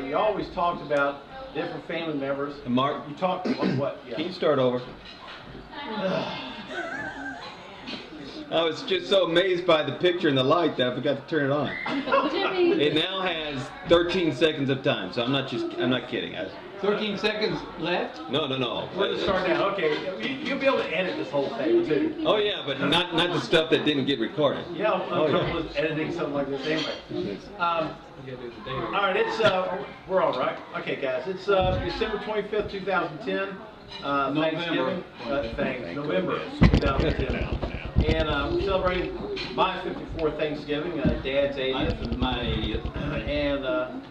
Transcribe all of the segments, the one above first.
you always talked about different family members. And Mark, you talked about what? Yeah. Can you start over? I was just so amazed by the picture and the light that I forgot to turn it on. It now has 13 seconds of time, so I'm not kidding. 13 seconds left? No. We're just starting now. Okay, you'll be able to edit this whole thing too. Oh yeah, but not the stuff that didn't get recorded. Yeah, I'm comfortable with editing something like this anyway. All right, we're all right. Okay, guys, it's December 25th, 2010. Thanksgiving. November 2010. And we're celebrating my 54th Thanksgiving, Dad's 80th. My 80th.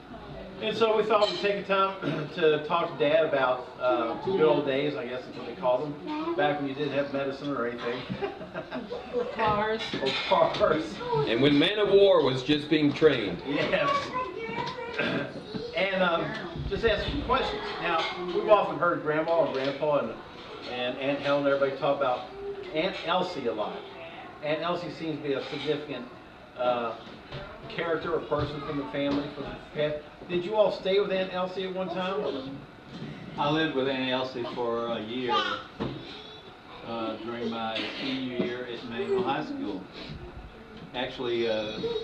And so we thought we'd take a time to talk to Dad about the good old days, I guess is what they called them, back when you didn't have medicine or anything. Or cars. Or cars. And when man of war was just being trained. Yes. And just ask some questions. Now, we've often heard Grandma and Grandpa and Aunt Helen and everybody talk about Aunt Elsie a lot. Aunt Elsie seems to be a significant character or person from the family, from the past. Did you all stay with Aunt Elsie at one time? Or? I lived with Aunt Elsie for a year during my senior year at Manual High School. Actually,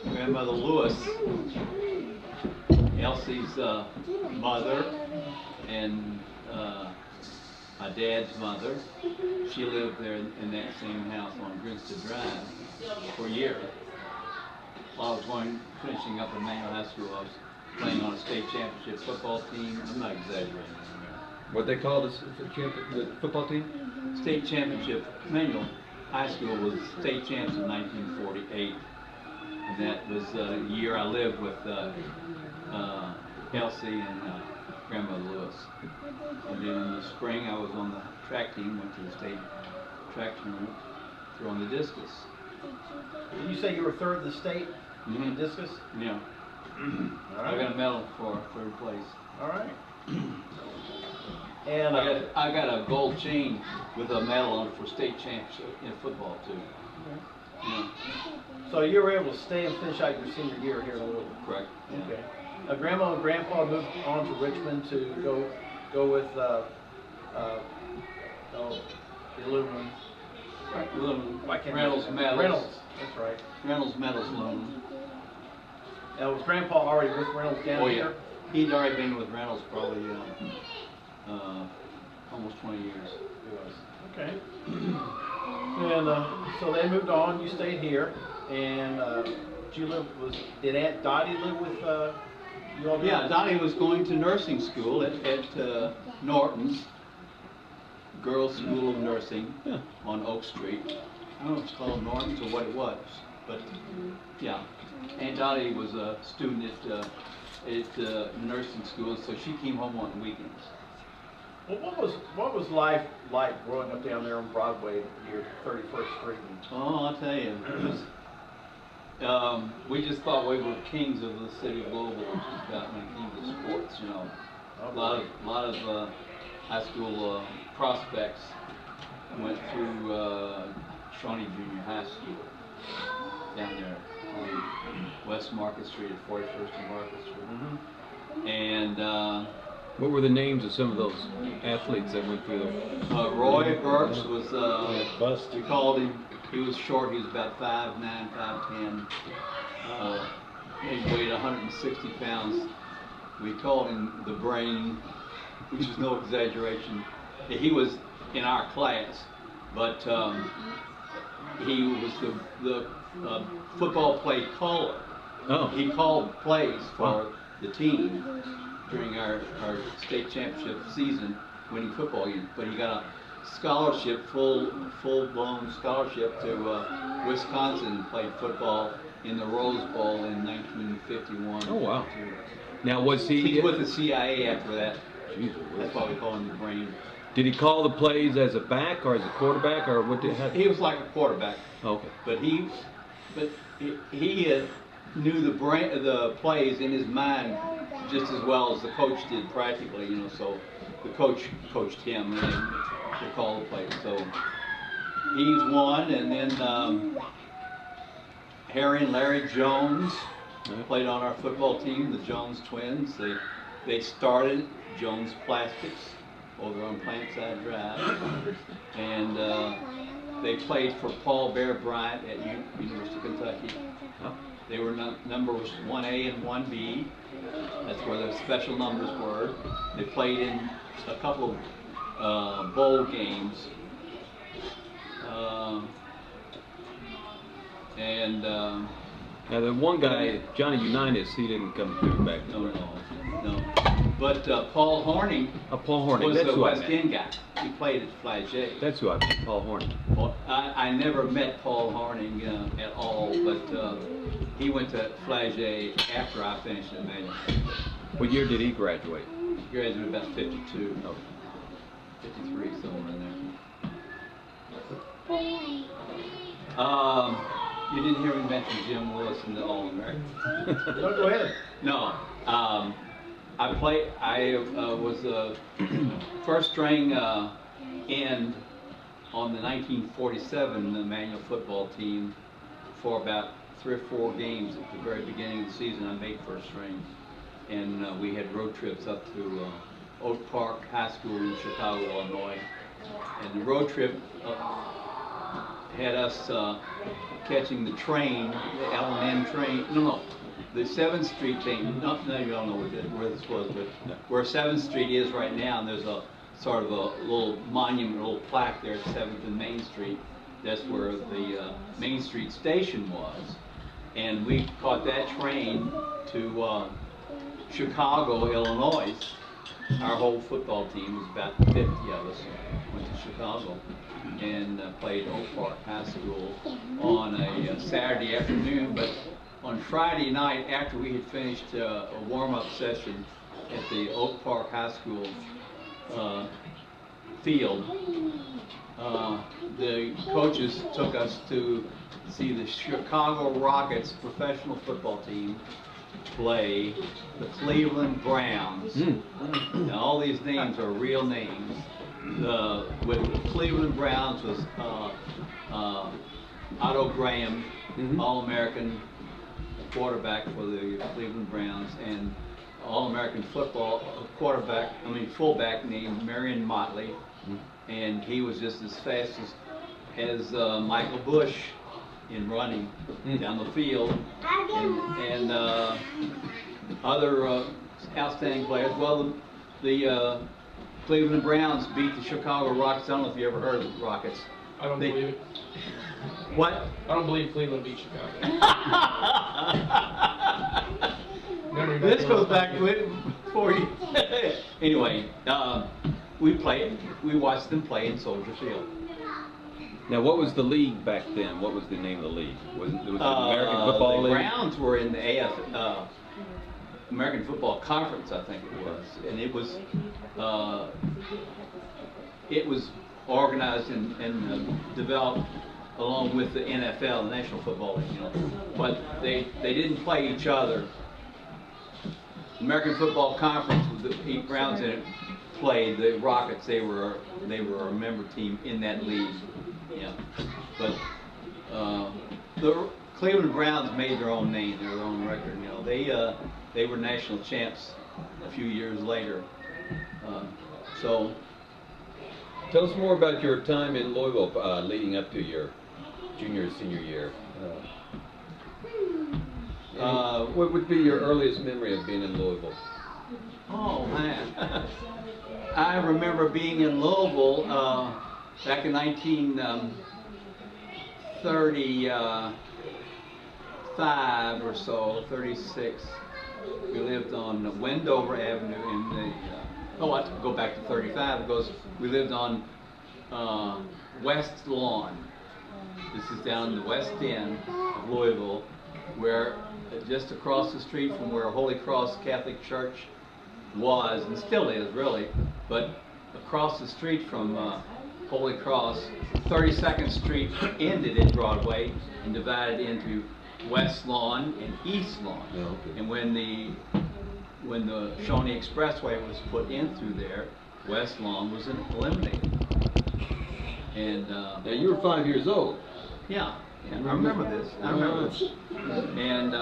Grandmother Lewis, Elsie's mother, and my dad's mother, she lived there in that same house on Grinstead Drive for a year. While I was finishing up at Manual High School, I was playing on a state championship football team. I'm not exaggerating. What they call the football team? State championship. Manual High School was state champs in 1948. And that was the year I lived with Elsie and Grandmother Lewis. And then in the spring I was on the track team, went to the state track tournament, throwing the discus. Did you say you were third in the state in discus? Yeah. All right. I got a medal for third place. All right. And I got a gold chain with a medal on it for state championship in football too. Okay. Yeah. So you were able to stay and finish out your senior year here in Louisville. Correct. Yeah. Okay. Grandma and Grandpa moved on to Richmond to go with the aluminum. Right. Reynolds medals. Reynolds. That's right. Reynolds medals aluminum. Now was Grandpa already with Reynolds down here? Yeah. He'd already been with Reynolds probably almost 20 years. He was. Okay. And so they moved on. You stayed here, and did Aunt Dottie live with you all? Yeah, Dottie was going to nursing school at Norton's Girls School of Nursing on Oak Street. I don't know if it's called Norton's or what it was, but yeah, Aunt Dottie was a student at nursing school, so she came home on weekends. Well, what was life like growing up down there on Broadway near 31st Street? Oh, I'll tell you, it was, we just thought we were kings of the city of Louisville, which is about when it came to sports. You know, a lot of high school prospects went through Shawnee Junior High School down there on West Market Street at 41st and Market Street. Mm-hmm. And what were the names of some of those athletes that went through there? Roy Burks was, we called him, he was short, he was about 5'9", 5'10". He weighed 160 pounds. We called him the Brain, which is no exaggeration. He was in our class, but he was the football play caller. Oh. He called plays for the team during our state championship season, winning football games. But he got a scholarship, full-blown scholarship to Wisconsin. Played football in the Rose Bowl in 1951. Oh wow! Now was he? He's with the CIA after that. Jesus. That's why we call him the Brain. Did he call the plays as a back or as a quarterback, or what did he have? He was like a quarterback. Okay. But he knew the plays in his mind just as well as the coach did practically, you know, so the coach coached him and then to call the plays. So he's one, and then Harry and Larry Jones played on our football team, the Jones twins. They They started Jones Plastics over on Plantside Drive, and they played for Paul Bear Bryant at University of Kentucky. They were numbers 1A and 1B. That's where their special numbers were. They played in a couple of bowl games. Now the one guy, Johnny Unitas, he didn't come through back then. No. But Paul Horning, Paul Horning, was that's the who I West meant. End guy. He played at Flagey. That's who I meant, Paul Horning. Well, I never met Paul Horning at all, but he went to Flagey after I finished at Manual. What year did he graduate? He graduated about 52, Oh. 53, somewhere in there. You didn't hear me mention Jim Willis in the All-American. Go ahead. No. I was a first string end on the 1947 Manual football team for about 3 or 4 games at the very beginning of the season. I made first string, and we had road trips up to Oak Park High School in Chicago, Illinois, and the road trip had us catching the train, the L&M train. No. The 7th Street thing, no, you don't know where this was, but where 7th Street is right now, and there's a sort of a little monument, a little plaque there at 7th and Main Street. That's where the Main Street station was. And we caught that train to Chicago, Illinois. Our whole football team was about 50 of us, went to Chicago and played Oak Park High School on a Saturday afternoon. But on Friday night, after we had finished a warm-up session at the Oak Park High School field, the coaches took us to see the Chicago Rockets professional football team play the Cleveland Browns. Now, all these names are real names. With the Cleveland Browns was Otto Graham, All-American quarterback for the Cleveland Browns, and All-American fullback named Marion Motley, and he was just as fast as Michael Bush in running down the field, and other outstanding players. Well, the Cleveland Browns beat the Chicago Rockets. I don't know if you ever heard of the Rockets. I don't believe it. What? I don't believe Cleveland beat Chicago. This goes back before you. Anyway, we watched them play in Soldier Field. Now, what was the league back then? What was the name of the league? Was it the American Football the League? The Browns were in the American Football Conference, I think it was, and it was organized and developed along with the NFL, the National Football League, but they didn't play each other. American Football Conference with the 8 Browns in it played the Rockets. They were a member team in that league. Yeah, but the Cleveland Browns made their own name, their own record. They were national champs a few years later. So, tell us more about your time in Louisville leading up to your junior and senior year. What would be your earliest memory of being in Louisville? Oh man, I remember being in Louisville back in 1935 or so, 36. We lived on Wendover Avenue in the. I go back to 35 because we lived on West Lawn. This is down the west end of Louisville, where just across the street from where Holy Cross Catholic Church was, and still is really, but across the street from Holy Cross, 32nd Street ended at Broadway and divided into West Lawn and East Lawn. Oh, okay. And when the Shawnee Expressway was put in through there, West Lawn was eliminated. And Now you were 5 years old. yeah, I remember this. I remember this. And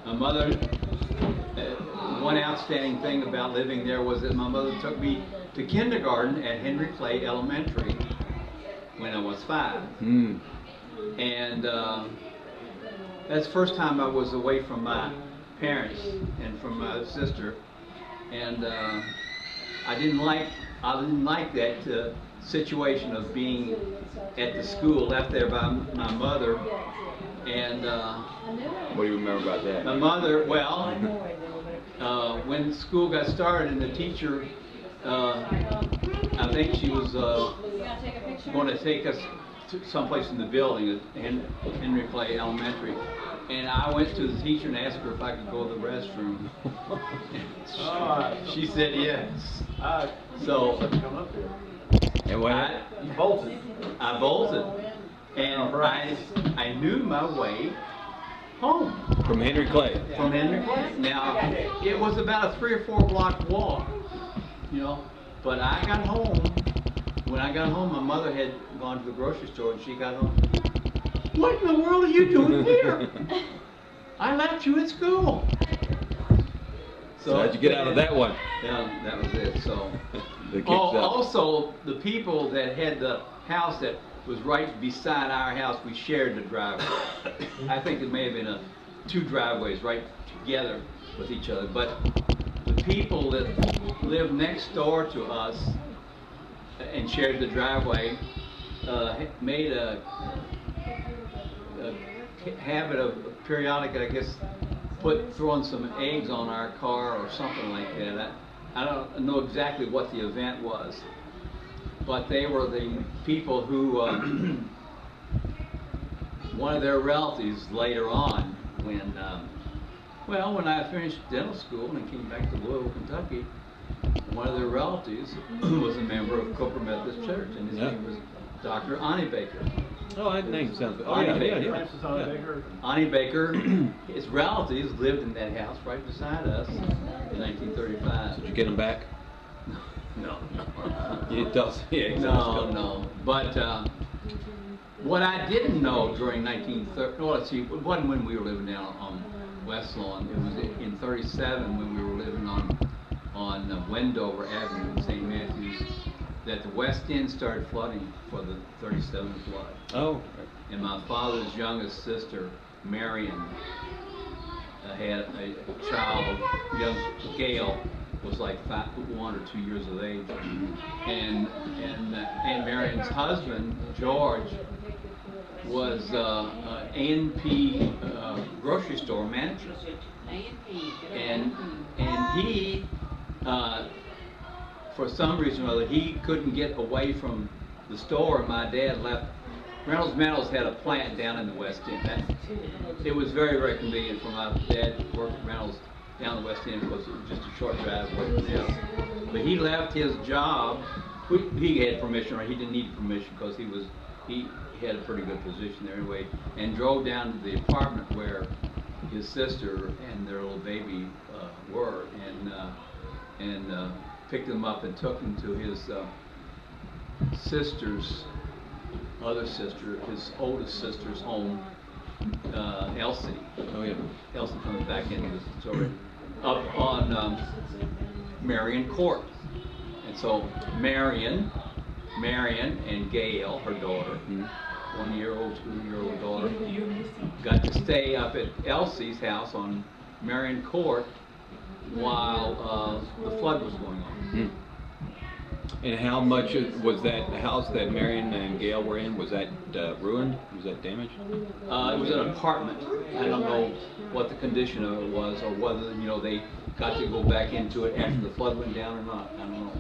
My mother, one outstanding thing about living there was that my mother took me to kindergarten at Henry Clay Elementary when I was 5. Mm. And that's the first time I was away from my parents and from my sister. And I didn't like that situation of being at the school, left there by my mother. And What do you remember about that? my mother, well, when school got started and the teacher, I think she was going to take us to someplace in the building at Henry Clay Elementary. And I went to the teacher and asked her if I could go to the restroom. She said yes. So And what? You bolted. I bolted. And I knew my way home. From Henry Clay. From Henry Clay. Now, it was about a 3 or 4 block walk, you know, but I got home. When I got home, my mother had gone to the grocery store and she got home. What in the world are you doing here? I left you at school. So how'd you get out of that one? Yeah, that was it. So, The kids also the people that had the house that was right beside our house, we shared the driveway. I think it may have been 2 driveways right together with each other. But the people that lived next door to us and shared the driveway made a habit of periodic, I guess, throwing some eggs on our car or something like that. I don't know exactly what the event was, but they were the people who, one of their relatives later on, when I finished dental school and came back to Louisville, Kentucky, one of their relatives was a member of Cooper Methodist Church, and his name was Dr. Ani Baker. Oh, that name sounds good. Oh, Ani yeah, Baker. yeah. Francis Ani Baker. Ani Baker, his relatives lived in that house right beside us in 1935. Did you get them back? No. It does. Yeah, No. But what I didn't know during 1930, well, let's see, it wasn't when we were living down on West Lawn. It was in 37 when we were living on Wendover Avenue in St. Matthews, that the West End started flooding for the 37 flood. Oh. And my father's youngest sister, Marion, had a child, young Gail, was like 1 or 2 years of age. And Aunt Marion's husband, George, was A&P grocery store manager. And he, for some reason or other, he couldn't get away from the store. My dad left. Reynolds Metals had a plant down in the West End. It was very, very convenient for my dad to work at Reynolds down the West End. It was just a short drive away from the house. But he left his job. He had permission, or he didn't need permission because he had a pretty good position there anyway, and drove down to the apartment where his sister and their little baby were, and picked them up and took them to his other sister, his oldest sister's home, Elsie. Oh, yeah. Elsie comes back into the story, up on Marion Court. And so Marion and Gail, her daughter, 1-year-old, 2-year-old daughter, got to stay up at Elsie's house on Marion Court while the flood was going on. And how much was that house that Marion and Gail were in? Was that ruined? Was that damaged? It was an apartment. I don't know what the condition of it was, or whether they got to go back into it after the flood went down or not. I don't know.